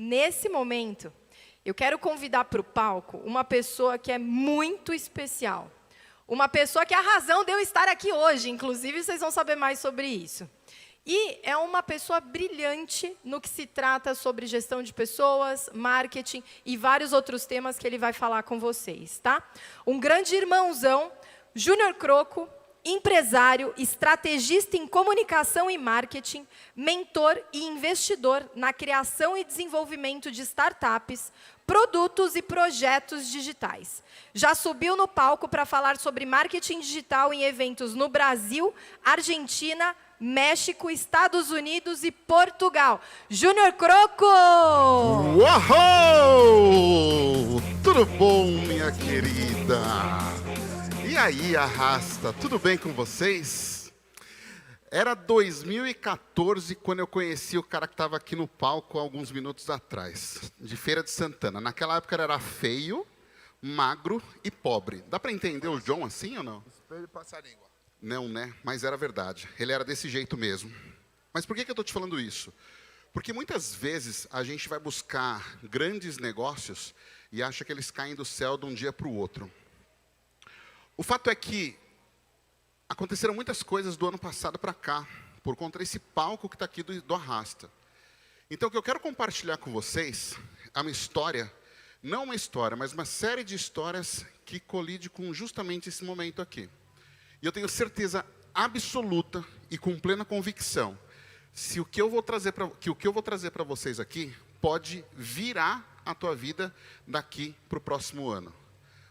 Nesse momento, eu quero convidar para o palco uma pessoa que é muito especial. Uma pessoa que é a razão de eu estar aqui hoje, inclusive vocês vão saber mais sobre isso. E é uma pessoa brilhante no que se trata sobre gestão de pessoas, marketing e vários outros temas que ele vai falar com vocês, tá? Um grande irmãozão, Júnior Croco, empresário, estrategista em comunicação e marketing, mentor e investidor na criação e desenvolvimento de startups, produtos e projetos digitais. Já subiu no palco para falar sobre marketing digital em eventos no Brasil, Argentina, México, Estados Unidos e Portugal. Júnior Croco! Uau! Tudo bom, minha querida? E aí, Arrasta, tudo bem com vocês? Era 2014 quando eu conheci o cara que estava aqui no palco há alguns minutos atrás, de Feira de Santana. Naquela época ele era feio, magro e pobre. Dá para entender o John assim ou não? Espelho e passaríngua. Não, né? Mas era verdade. Ele era desse jeito mesmo. Mas por que eu estou te falando isso? Porque muitas vezes a gente vai buscar grandes negócios e acha que eles caem do céu de um dia para o outro. O fato é que aconteceram muitas coisas do ano passado para cá, por conta desse palco que está aqui do Arrasta. Então, o que eu quero compartilhar com vocês é uma história, não uma história, mas uma série de histórias que colide com justamente esse momento aqui. E eu tenho certeza absoluta e com plena convicção, se o que eu vou trazer para vocês aqui pode virar a tua vida daqui para o próximo ano.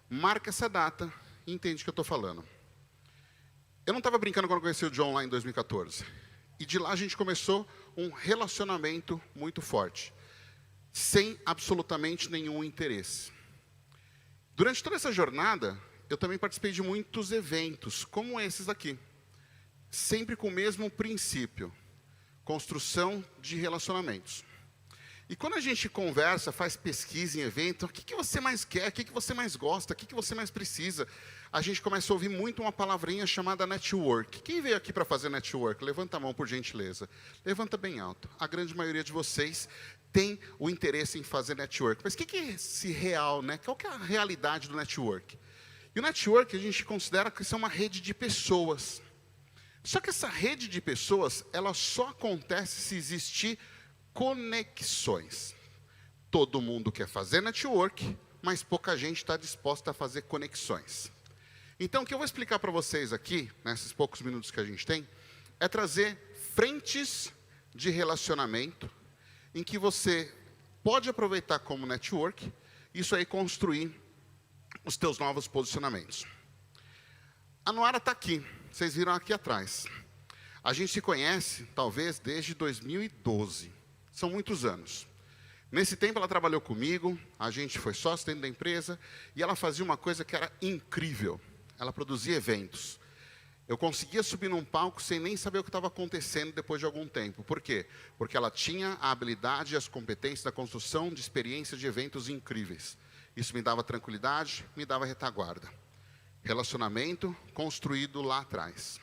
Marca essa data e entende o que eu estou falando. Eu não estava brincando quando eu conheci o John lá em 2014. E de lá a gente começou um relacionamento muito forte, sem absolutamente nenhum interesse. Durante toda essa jornada, eu também participei de muitos eventos, como esses aqui. Sempre com o mesmo princípio, construção de relacionamentos. E quando a gente conversa, faz pesquisa em evento, o que você mais quer, o que você mais gosta, o que você mais precisa, a gente começa a ouvir muito uma palavrinha chamada network. Quem veio aqui para fazer network? Levanta a mão, por gentileza. Levanta bem alto. A grande maioria de vocês tem o interesse em fazer network. Mas o que é esse real, né? Qual que é a realidade do network? E o network a gente considera que isso é uma rede de pessoas. Só que essa rede de pessoas, ela só acontece se existir conexões. Todo mundo quer fazer network, mas pouca gente está disposta a fazer conexões. Então, o que eu vou explicar para vocês aqui, nesses poucos minutos que a gente tem, é trazer frentes de relacionamento em que você pode aproveitar como network, isso aí construir os teus novos posicionamentos. A Noara está aqui, vocês viram aqui atrás. A gente se conhece, talvez, desde 2012. São muitos anos. Nesse tempo ela trabalhou comigo, a gente foi sócio dentro da empresa, e ela fazia uma coisa que era incrível. Ela produzia eventos. Eu conseguia subir num palco sem nem saber o que estava acontecendo depois de algum tempo. Por quê? Porque ela tinha a habilidade e as competências da construção de experiências de eventos incríveis. Isso me dava tranquilidade, me dava retaguarda. Relacionamento construído lá atrás.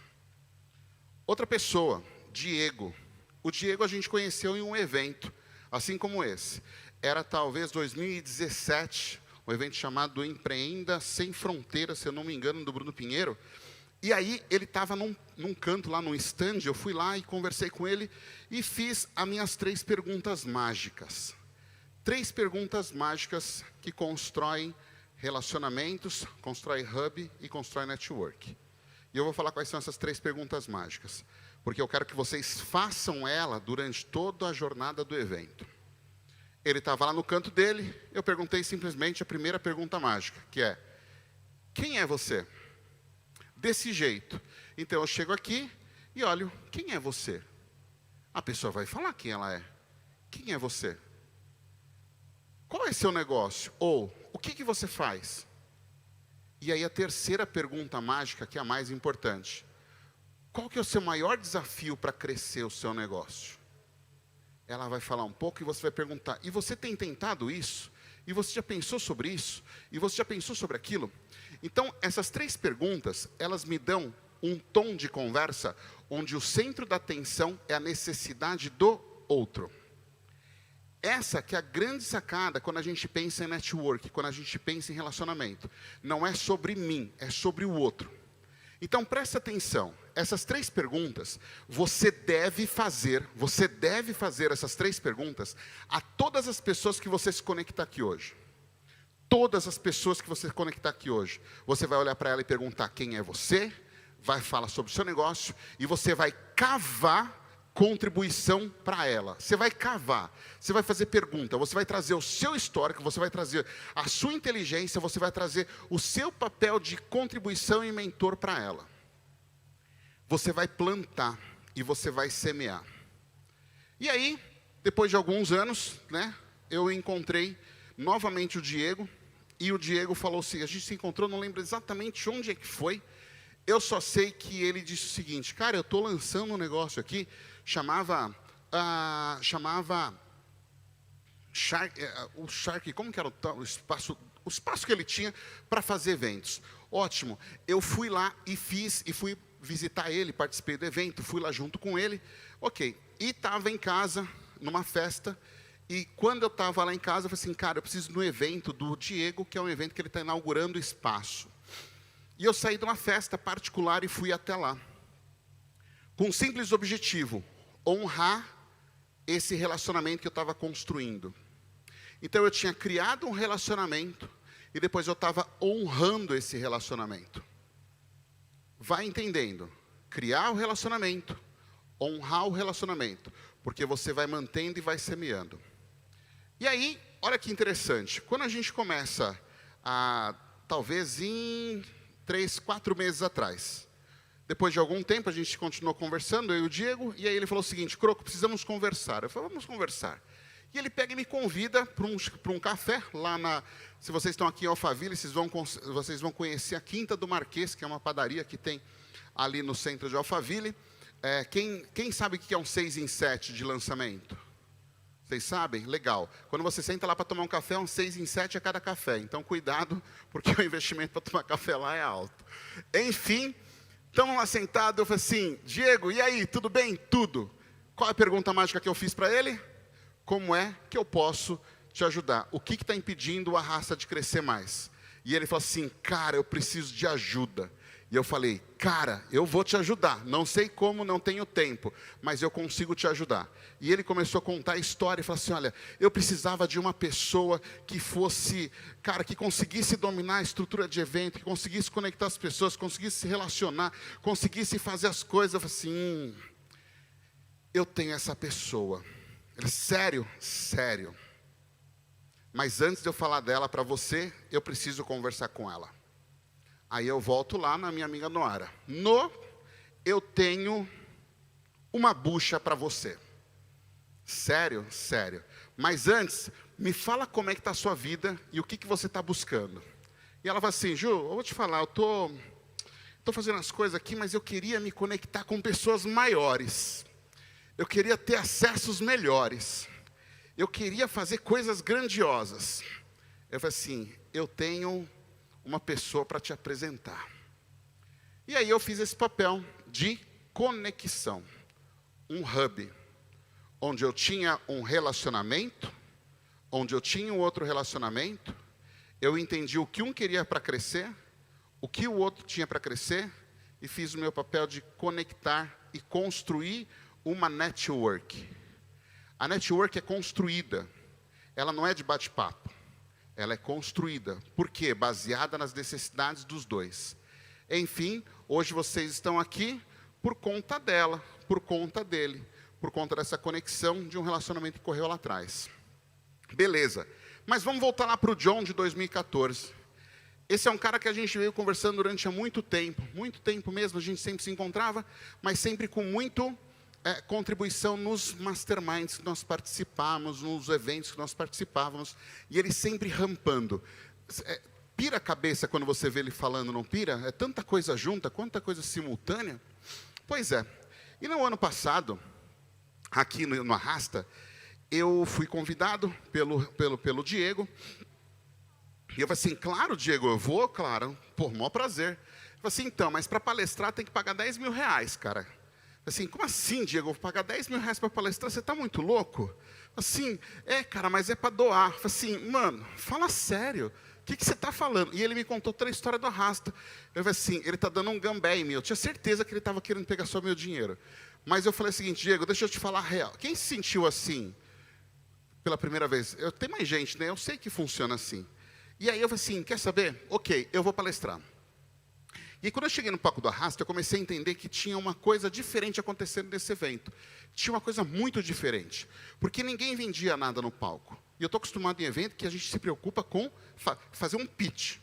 Outra pessoa, Diego. O Diego a gente conheceu em um evento, assim como esse. Era talvez 2017, um evento chamado Empreenda Sem Fronteiras, se eu não me engano, do Bruno Pinheiro. E aí ele estava num canto lá, num stand, eu fui lá e conversei com ele e fiz as minhas 3 perguntas mágicas. 3 perguntas mágicas que constroem relacionamentos, constroem hub e constroem network. E eu vou falar quais são essas 3 perguntas mágicas, porque eu quero que vocês façam ela durante toda a jornada do evento. Ele estava lá no canto dele, eu perguntei simplesmente a primeira pergunta mágica, que é: quem é você? Desse jeito. Então eu chego aqui e olho, quem é você? A pessoa vai falar quem ela é. Quem é você? Qual é seu negócio? Ou, o que você faz? E aí a terceira pergunta mágica, que é a mais importante. Qual que é o seu maior desafio para crescer o seu negócio? Ela vai falar um pouco e você vai perguntar, e você tem tentado isso? E você já pensou sobre isso? E você já pensou sobre aquilo? Então, essas 3 perguntas, elas me dão um tom de conversa onde o centro da atenção é a necessidade do outro. essa que é a grande sacada quando a gente pensa em network, quando a gente pensa em relacionamento. Não é sobre mim, é sobre o outro. Então, presta atenção. Essas 3 perguntas, você deve fazer essas 3 perguntas a todas as pessoas que você se conectar aqui hoje. Todas as pessoas que você se conectar aqui hoje. Você vai olhar para ela e perguntar quem é você, vai falar sobre o seu negócio e você vai cavar contribuição para ela. Você vai cavar, você vai fazer pergunta, você vai trazer o seu histórico, você vai trazer a sua inteligência, você vai trazer o seu papel de contribuição e mentor para ela. Você vai plantar e você vai semear. E aí, depois de alguns anos, né, eu encontrei novamente o Diego, e o Diego falou assim, a gente se encontrou, não lembro exatamente onde é que foi, eu só sei que ele disse o seguinte, cara, eu estou lançando um negócio aqui, chamava o Shark, como que era o espaço que ele tinha para fazer eventos. Ótimo, eu fui lá e fui visitar ele, participei do evento, fui lá junto com ele, ok, e estava em casa, numa festa, e quando eu estava lá em casa, eu falei assim, cara, eu preciso do evento do Diego, que é um evento que ele está inaugurando o espaço. E eu saí de uma festa particular e fui até lá. Com um simples objetivo, honrar esse relacionamento que eu estava construindo. Então eu tinha criado um relacionamento e depois eu estava honrando esse relacionamento. Vai entendendo. Criar o relacionamento, honrar o relacionamento, porque você vai mantendo e vai semeando. E aí, olha que interessante, quando a gente começa talvez em 3, 4 meses atrás, depois de algum tempo a gente continuou conversando, eu e o Diego, e aí ele falou o seguinte, Croco, precisamos conversar. Eu falei, vamos conversar. E ele pega e me convida para um café, lá se vocês estão aqui em Alphaville, vocês vão conhecer a Quinta do Marquês, que é uma padaria que tem ali no centro de Alphaville. Quem sabe o que é um 6 em 7 de lançamento? Vocês sabem? Legal. Quando você senta lá para tomar um café, é um 6 em 7 a cada café. Então, cuidado, porque o investimento para tomar café lá é alto. Enfim, estamos lá sentados, eu falei assim, Diego, e aí, tudo bem? Tudo. Qual é a pergunta mágica que eu fiz para ele? Como é que eu posso te ajudar? O que está impedindo a raça de crescer mais? E ele falou assim, cara, eu preciso de ajuda. E eu falei, cara, eu vou te ajudar. Não sei como, não tenho tempo, mas eu consigo te ajudar. E ele começou a contar a história e falou assim, olha, eu precisava de uma pessoa que fosse, cara, que conseguisse dominar a estrutura de evento, que conseguisse conectar as pessoas, conseguisse se relacionar, conseguisse fazer as coisas. Eu falei assim, eu tenho essa pessoa. Ele, sério? Sério. Mas antes de eu falar dela para você, eu preciso conversar com ela. Aí eu volto lá na minha amiga Noara. Eu tenho uma bucha para você. Sério? Sério. Mas antes, me fala como é que está a sua vida e o que você está buscando. E ela fala assim, Ju, eu vou te falar, eu estou fazendo as coisas aqui, mas eu queria me conectar com pessoas maiores. Eu queria ter acessos melhores. Eu queria fazer coisas grandiosas. Eu falei assim, eu tenho uma pessoa para te apresentar. E aí eu fiz esse papel de conexão. Um hub, onde eu tinha um relacionamento, onde eu tinha um outro relacionamento, eu entendi o que um queria para crescer, o que o outro tinha para crescer, e fiz o meu papel de conectar e construir uma network. A network é construída, ela não é de bate-papo. Ela é construída. Por quê? Baseada nas necessidades dos dois. Enfim, hoje vocês estão aqui por conta dela, por conta dele, por conta dessa conexão de um relacionamento que correu lá atrás. Beleza. Mas vamos voltar lá para o John de 2014. Esse é um cara que a gente veio conversando durante muito tempo mesmo, a gente sempre se encontrava, mas sempre com muito contribuição nos masterminds que nós participávamos, nos eventos que nós participávamos, e ele sempre rampando. Pira a cabeça quando você vê ele falando, não pira? É tanta coisa junta, quanta coisa simultânea. Pois é. E no ano passado, aqui no Arrasta, eu fui convidado pelo Diego, e eu falei assim, claro, Diego, eu vou, claro, por maior prazer. Eu falei assim, então, mas para palestrar tem que pagar 10 mil reais, cara. Assim, como assim, Diego, eu vou pagar 10 mil reais para palestrar? Você está muito louco? Assim, cara, mas é para doar. Falei assim, mano, fala sério. O que você está falando? E ele me contou toda a história do Arrasta. Eu falei assim, ele está dando um gambé em mim. Eu tinha certeza que ele estava querendo pegar só meu dinheiro. Mas eu falei o seguinte, Diego, deixa eu te falar a real. Quem se sentiu assim pela primeira vez? Tem mais gente, né? Eu sei que funciona assim. E aí eu falei assim, quer saber? Ok, eu vou palestrar. E quando eu cheguei no palco do Arrasta, eu comecei a entender que tinha uma coisa diferente acontecendo nesse evento. Tinha uma coisa muito diferente. Porque ninguém vendia nada no palco. E eu estou acostumado em evento que a gente se preocupa com fazer um pitch.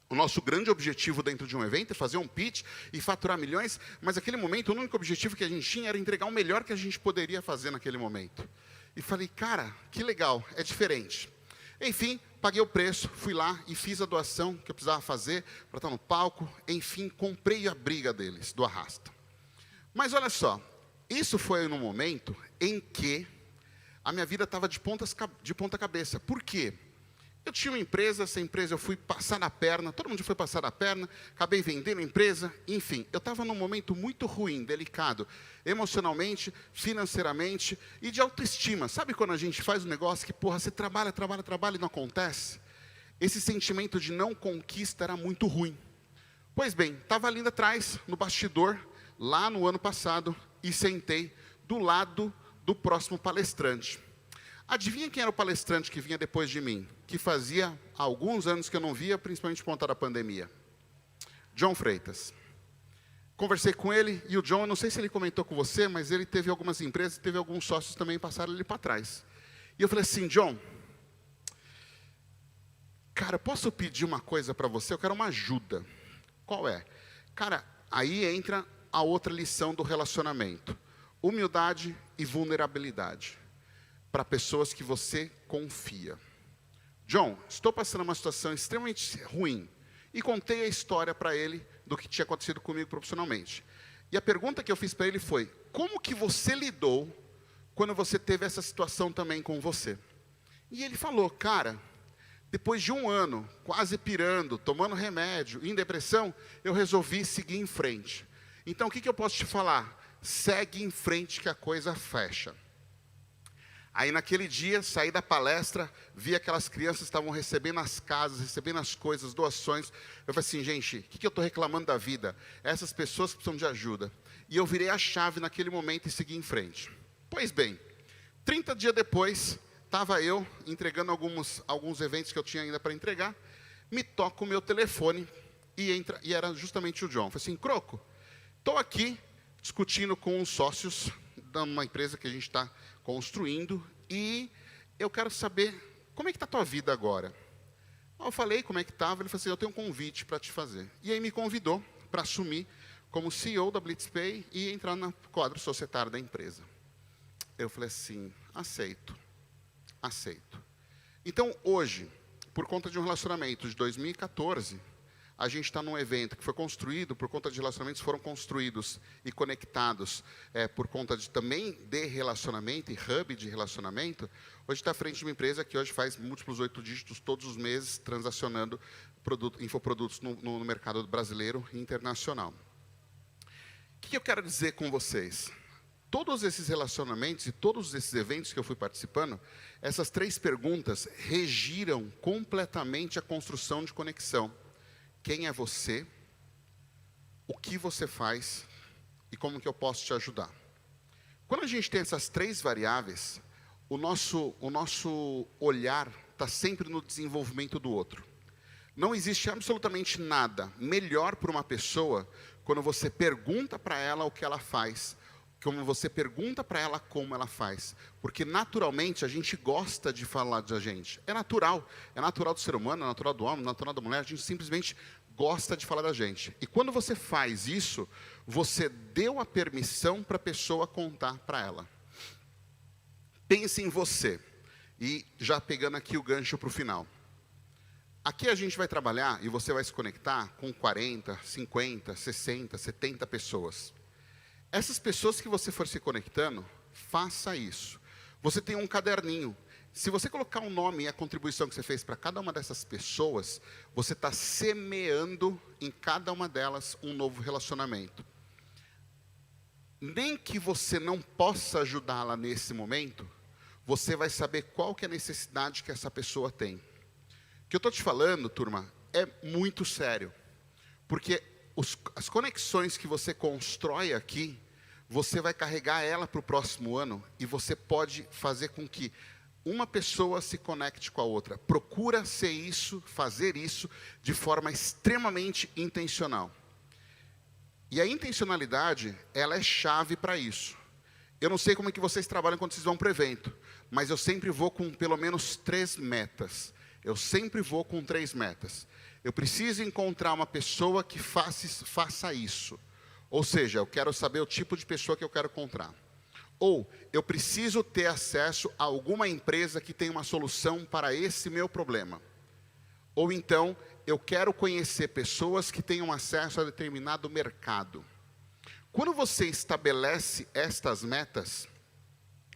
O nosso grande objetivo dentro de um evento é fazer um pitch e faturar milhões, mas naquele momento o único objetivo que a gente tinha era entregar o melhor que a gente poderia fazer naquele momento. E falei, cara, que legal, é diferente. Enfim, paguei o preço, fui lá e fiz a doação que eu precisava fazer para estar no palco. Enfim, comprei a briga deles, do Arrasta. Mas olha só, isso foi no momento em que a minha vida estava de ponta cabeça. Por quê? Eu tinha uma empresa, essa empresa eu fui passar a perna, todo mundo foi passar a perna, acabei vendendo a empresa, enfim. Eu estava num momento muito ruim, delicado, emocionalmente, financeiramente e de autoestima. Sabe quando a gente faz um negócio que, porra, você trabalha e não acontece? Esse sentimento de não conquista era muito ruim. Pois bem, estava ali atrás, no bastidor, lá no ano passado, e sentei do lado do próximo palestrante. Adivinha quem era o palestrante que vinha depois de mim? Que fazia alguns anos que eu não via, principalmente por conta da pandemia. John Freitas. Conversei com ele, e o John, eu não sei se ele comentou com você, mas ele teve algumas empresas, teve alguns sócios também, passaram ele para trás. E eu falei assim, John, cara, posso pedir uma coisa para você? Eu quero uma ajuda. Qual é? Cara, aí entra a outra lição do relacionamento. Humildade e vulnerabilidade. Para pessoas que você confia. John, estou passando uma situação extremamente ruim. E contei a história para ele do que tinha acontecido comigo profissionalmente. E a pergunta que eu fiz para ele foi, como que você lidou quando você teve essa situação também com você? E ele falou, cara, depois de um ano, quase pirando, tomando remédio, em depressão, eu resolvi seguir em frente. Então, o que eu posso te falar? Segue em frente que a coisa fecha. Aí naquele dia, saí da palestra, vi aquelas crianças que estavam recebendo as casas, recebendo as coisas, doações. Eu falei assim, gente, o que eu estou reclamando da vida? Essas pessoas precisam de ajuda. E eu virei a chave naquele momento e segui em frente. Pois bem, 30 dias depois, estava eu entregando alguns eventos que eu tinha ainda para entregar, me toca o meu telefone e era justamente o John. Eu falei assim, Croco, estou aqui discutindo com os sócios de uma empresa que a gente está construindo, e eu quero saber, como é que está a tua vida agora? Eu falei como é que estava, ele falou assim, eu tenho um convite para te fazer. E aí me convidou para assumir como CEO da BlitzPay e entrar no quadro societário da empresa. Eu falei assim, aceito. Então hoje, por conta de um relacionamento de 2014, a gente está num evento que foi construído, por conta de relacionamentos foram construídos e conectados, por conta também de relacionamento e hub de relacionamento. Hoje está à frente de uma empresa que hoje faz múltiplos 8 dígitos todos os meses, transacionando infoprodutos no mercado brasileiro e internacional. O que eu quero dizer com vocês? Todos esses relacionamentos e todos esses eventos que eu fui participando, essas 3 perguntas regiram completamente a construção de conexão. Quem é você? O que você faz? E como que eu posso te ajudar? Quando a gente tem essas 3 variáveis, o nosso olhar está sempre no desenvolvimento do outro. Não existe absolutamente nada melhor para uma pessoa quando você pergunta para ela o que ela faz, como você pergunta para ela como ela faz. Porque naturalmente a gente gosta de falar da gente. É natural do ser humano, é natural do homem, é natural da mulher, a gente simplesmente gosta de falar da gente. E quando você faz isso, você deu a permissão para a pessoa contar para ela. Pense em você. E já pegando aqui o gancho para o final. Aqui a gente vai trabalhar e você vai se conectar com 40, 50, 60, 70 pessoas. Essas pessoas que você for se conectando, faça isso. Você tem um caderninho. Se você colocar o nome e a contribuição que você fez para cada uma dessas pessoas, você está semeando em cada uma delas um novo relacionamento. Nem que você não possa ajudá-la nesse momento, você vai saber qual que é a necessidade que essa pessoa tem. O que eu estou te falando, turma, é muito sério. Porque as conexões que você constrói aqui, você vai carregar ela para o próximo ano e você pode fazer com que uma pessoa se conecte com a outra. Procura ser isso, fazer isso de forma extremamente intencional. E a intencionalidade, ela é chave para isso. Eu não sei como é que vocês trabalham quando vocês vão para o evento, mas eu sempre vou com pelo menos 3 metas. Eu sempre vou com 3 metas. Eu preciso encontrar uma pessoa que faça isso. Ou seja, eu quero saber o tipo de pessoa que eu quero encontrar. Ou eu preciso ter acesso a alguma empresa que tem uma solução para esse meu problema. Ou então, eu quero conhecer pessoas que tenham acesso a determinado mercado. Quando você estabelece estas metas,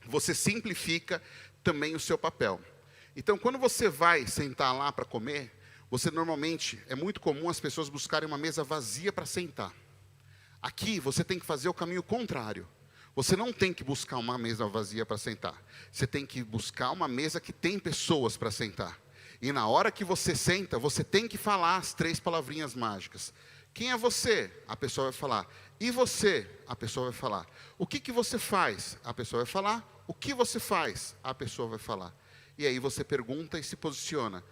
você simplifica também o seu papel. Então, quando você vai sentar lá para comer, você normalmente, é muito comum as pessoas buscarem uma mesa vazia para sentar. Aqui, você tem que fazer o caminho contrário. Você não tem que buscar uma mesa vazia para sentar. Você tem que buscar uma mesa que tem pessoas para sentar. E na hora que você senta, você tem que falar as 3 palavrinhas mágicas. Quem é você? A pessoa vai falar. E você? A pessoa vai falar. O que você faz? A pessoa vai falar. O que você faz? A pessoa vai falar. E aí você pergunta e se posiciona.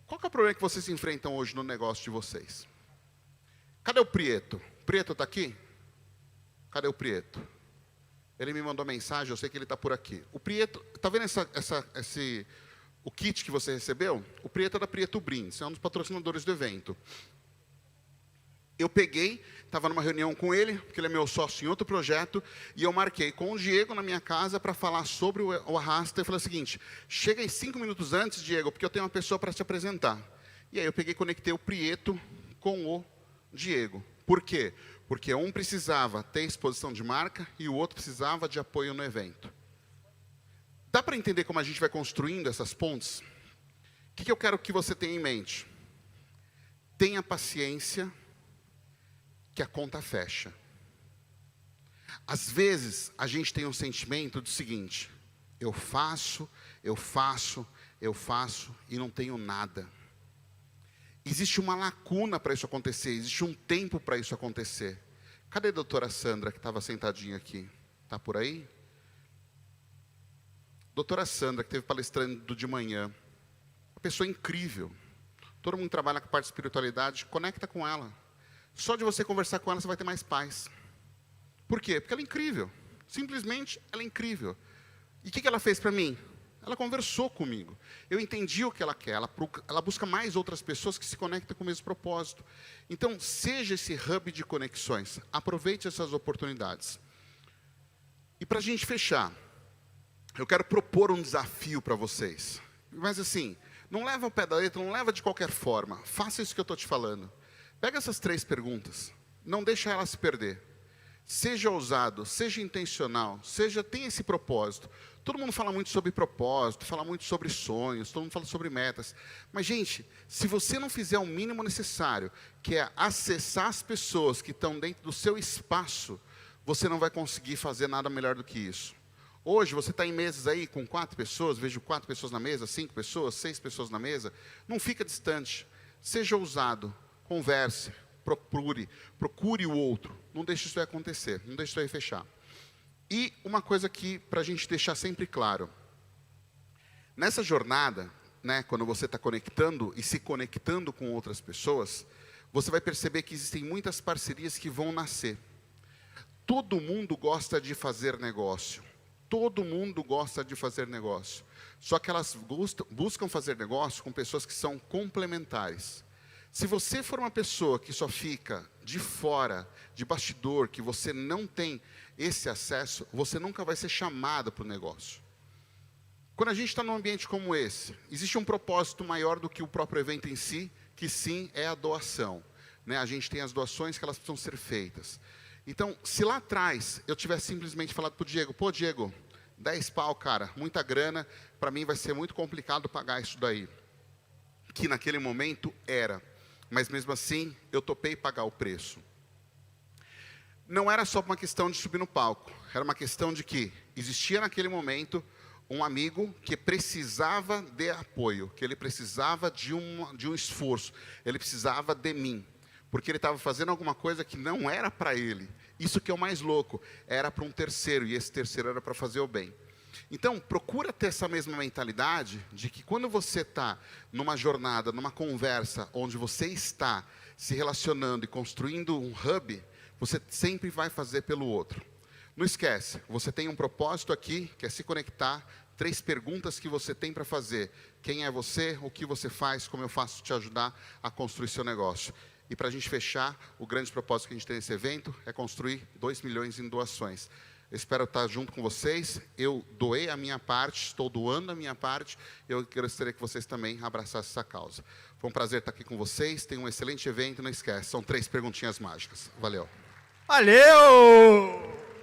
Qual que é o problema que vocês enfrentam hoje no negócio de vocês? Cadê o Prieto? O Prieto está aqui? Cadê o Prieto? Ele me mandou mensagem, eu sei que ele está por aqui. O Prieto, está vendo o kit que você recebeu? O Prieto é da Prieto Brindes, é um dos patrocinadores do evento. Eu peguei, estava numa reunião com ele, porque ele é meu sócio em outro projeto, e eu marquei com o Diego na minha casa para falar sobre o Arrasta. Eu falei o seguinte, chega aí 5 minutos antes, Diego, porque eu tenho uma pessoa para te apresentar. E aí eu peguei e conectei o Prieto com o Diego. Por quê? Porque um precisava ter exposição de marca e o outro precisava de apoio no evento. Dá para entender como a gente vai construindo essas pontes? O que eu quero que você tenha em mente? Tenha paciência, que a conta fecha. Às vezes, a gente tem um sentimento do seguinte, eu faço, e não tenho nada. Existe uma lacuna para isso acontecer, existe um tempo para isso acontecer. Cadê a doutora Sandra, que estava sentadinha aqui? Está por aí? Doutora Sandra, que esteve palestrando de manhã. Uma pessoa incrível. Todo mundo trabalha com a parte de espiritualidade, conecta com ela. Só de você conversar com ela, você vai ter mais paz. Por quê? Porque ela é incrível. Simplesmente, ela é incrível. E o que ela fez para mim? Ela conversou comigo. Eu entendi o que ela quer. Ela busca mais outras pessoas que se conectam com o mesmo propósito. Então, seja esse hub de conexões. Aproveite essas oportunidades. E para a gente fechar, eu quero propor um desafio para vocês. Mas assim, não leva ao pé da letra, não leva de qualquer forma. Faça isso que eu estou te falando. Pega essas 3 perguntas. Não deixa elas se perder. Seja ousado, seja intencional, tenha esse propósito. Todo mundo fala muito sobre propósito, fala muito sobre sonhos, todo mundo fala sobre metas. Mas, gente, se você não fizer o mínimo necessário, que é acessar as pessoas que estão dentro do seu espaço, você não vai conseguir fazer nada melhor do que isso. Hoje, você está em mesas aí com 4 pessoas, vejo 4 pessoas na mesa, 5 pessoas, 6 pessoas na mesa. Não fica distante. Seja ousado, converse, procure o outro. Não deixe isso aí acontecer, não deixe isso aí fechar. E uma coisa aqui, para a gente deixar sempre claro. Nessa jornada, né, quando você está conectando e se conectando com outras pessoas, você vai perceber que existem muitas parcerias que vão nascer. Todo mundo gosta de fazer negócio. Todo mundo gosta de fazer negócio. Só que elas buscam fazer negócio com pessoas que são complementares. Se você for uma pessoa que só fica de fora, de bastidor, que você não tem esse acesso, você nunca vai ser chamado para o negócio. Quando a gente está num ambiente como esse, existe um propósito maior do que o próprio evento em si, que sim é a doação. Né? A gente tem as doações que elas precisam ser feitas. Então, se lá atrás eu tivesse simplesmente falado para o Diego, pô Diego, 10 pau, cara, muita grana, para mim vai ser muito complicado pagar isso daí. Que naquele momento era. Mas mesmo assim, eu topei pagar o preço. Não era só uma questão de subir no palco. Era uma questão de que existia naquele momento um amigo que precisava de apoio, que ele precisava de um esforço, ele precisava de mim, porque ele estava fazendo alguma coisa que não era para ele. Isso que é o mais louco, era para um terceiro, e esse terceiro era para fazer o bem. Então, procura ter essa mesma mentalidade de que quando você está numa jornada, numa conversa, onde você está se relacionando e construindo um hub, você sempre vai fazer pelo outro. Não esquece, você tem um propósito aqui, que é se conectar, 3 perguntas que você tem para fazer. Quem é você, o que você faz, como eu faço te ajudar a construir seu negócio. E para a gente fechar, o grande propósito que a gente tem nesse evento é construir 2 milhões em doações. Eu espero estar junto com vocês. Eu doei a minha parte, estou doando a minha parte. Eu gostaria que vocês também abraçassem essa causa. Foi um prazer estar aqui com vocês. Tenham um excelente evento. Não esquece, são 3 perguntinhas mágicas. Valeu. Valeu!